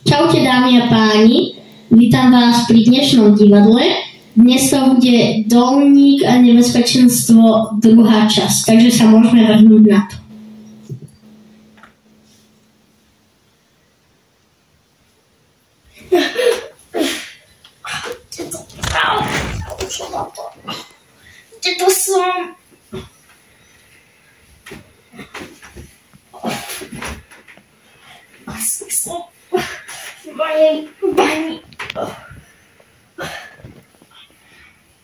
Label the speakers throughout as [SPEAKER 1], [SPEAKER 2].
[SPEAKER 1] Čaute dámy a páni, vítam vás pri dnešnom divadle. Dnes to bude Dolník a nebezpečenstvo druhá časť, takže sa môžeme vrhnúť na to.
[SPEAKER 2] Kde to som? Asi som v mojej bani.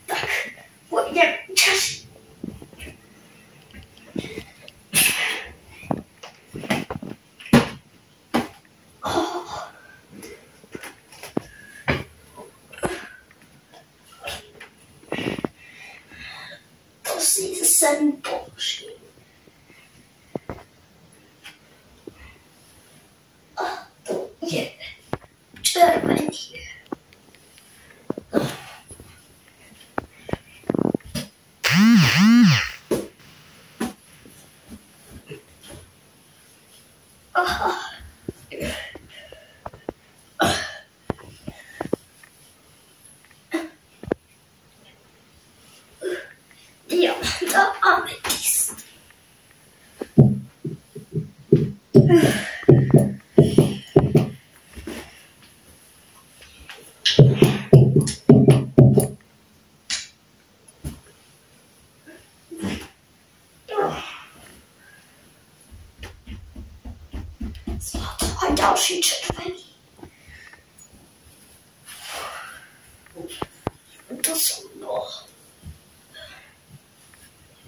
[SPEAKER 2] Tak, pôjdem čas. To si sem položím. A to je červený. Diamanta ametist. Zlato a ďalší červený. To som bol.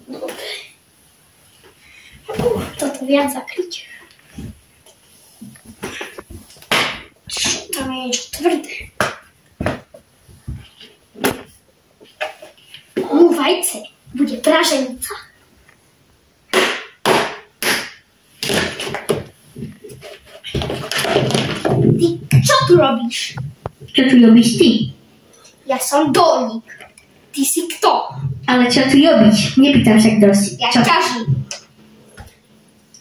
[SPEAKER 2] Dobre. Toto viac zakryť. Čo tam je niečo tvrdé? Vajce. Bude praženica. Ty, čo tu robíš?
[SPEAKER 1] Čo tu robíš ty?
[SPEAKER 2] Ja som Dolník. Ty si kto?
[SPEAKER 1] Ale čo tu robíš? Nepýtam sa, kto si.
[SPEAKER 2] Ja
[SPEAKER 1] Čo?
[SPEAKER 2] ťažím.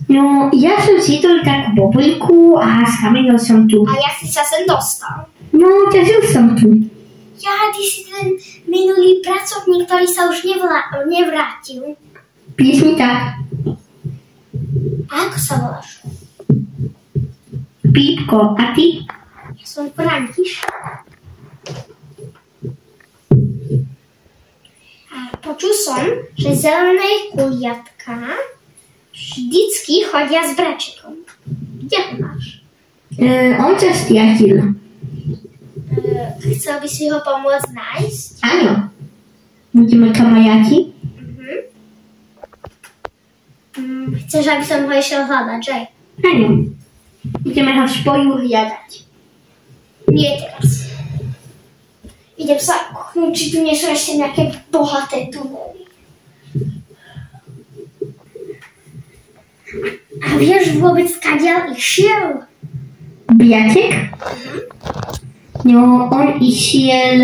[SPEAKER 1] No, ja som si to takú bobulku a skamenil som tu.
[SPEAKER 2] A ja si sa sem dostal.
[SPEAKER 1] No, ťažil som tu.
[SPEAKER 2] Ja, ty si ten minulý pracovník, ktorý sa už nevrátil.
[SPEAKER 1] Piesni tak.
[SPEAKER 2] A ako sa voláš?
[SPEAKER 1] Pípko, a ty?
[SPEAKER 2] Ja som Františ. A počul som, že zelené kuliatka vždycky chodia s bračekom. Kde ho máš?
[SPEAKER 1] On sa stiahil.
[SPEAKER 2] Chcel by si ho pomôcť nájsť?
[SPEAKER 1] Áno. Budeme kamaráti?
[SPEAKER 2] Chceš, aby som ho išiel hľadať, že?
[SPEAKER 1] Áno. Ideme ho spolu hľadať.
[SPEAKER 2] Nie teraz. Idem sa kúknúť, či tu nie sú ešte nejaké bohaté tunely. A vieš vôbec, kadiaľ išiel?
[SPEAKER 1] Briatek? No, on išiel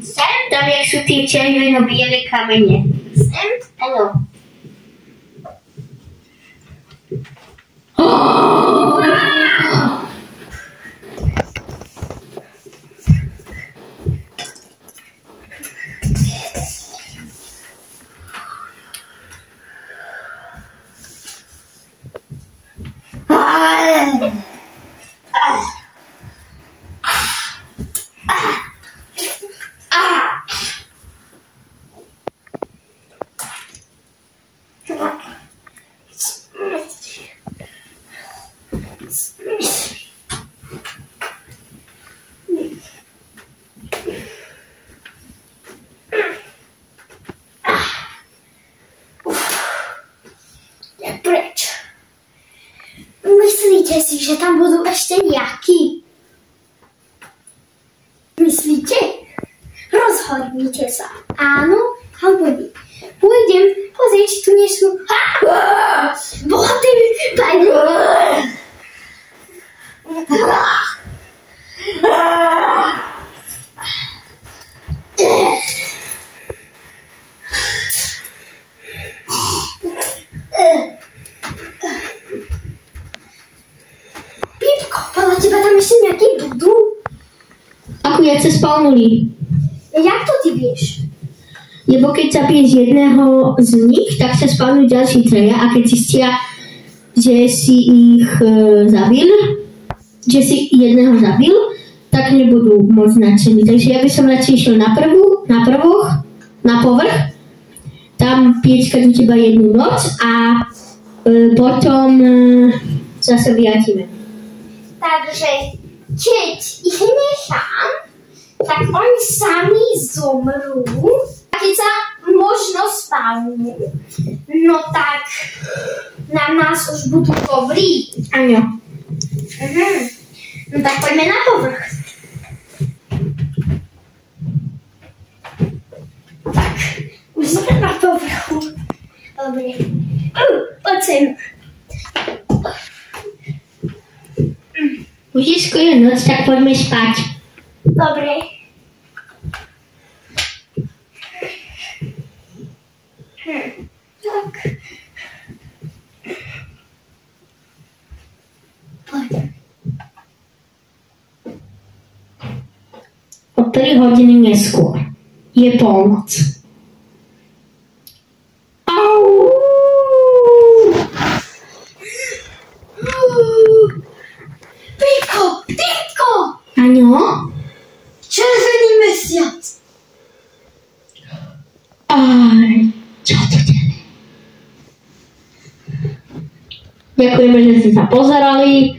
[SPEAKER 1] sem, tam jak sú tie červeno-biele kamene.
[SPEAKER 2] Sem?
[SPEAKER 1] Áno.
[SPEAKER 2] Preč? Myslíte si, že tam budú ešte nejakí? Myslíte? Rozhodnite sa. Áno, alebo nie. Pôjdem pozrieť, či tu nie sú bohaté bajky. Pipko, podľa teba tam ešte nebudú?
[SPEAKER 1] Ako jak sa spavnuli?
[SPEAKER 2] Jak to ty vieš?
[SPEAKER 1] Lebo keď zabiješ jedného z nich, tak sa spavnujú ďalší traja a keď zistia, že si ich zabil, že si jedného zabil, tak nebudú môcť nadšení. Takže ja by som radšej išiel na povrch, tam piečkať u teba jednu noc a potom zase vrátime.
[SPEAKER 2] Takže keď ich nechám, tak oni sami zomrú. A keď sa možno spavnú, no tak na nás už budú dobrí.
[SPEAKER 1] Áno.
[SPEAKER 2] No tak poďme na povrch. Tak, už sme na povrchu. Dobre. Poď sem.
[SPEAKER 1] Už je skoro noc, tak poďme spať.
[SPEAKER 2] Dobre. Tak. Poď.
[SPEAKER 1] O 3 hodiny neskôr. Je polnoc. Au!
[SPEAKER 2] Pýtko!
[SPEAKER 1] Áno?
[SPEAKER 2] Červený mesiac.
[SPEAKER 1] Aj, čo to tebe? Ďakujeme, že ste sa pozerali.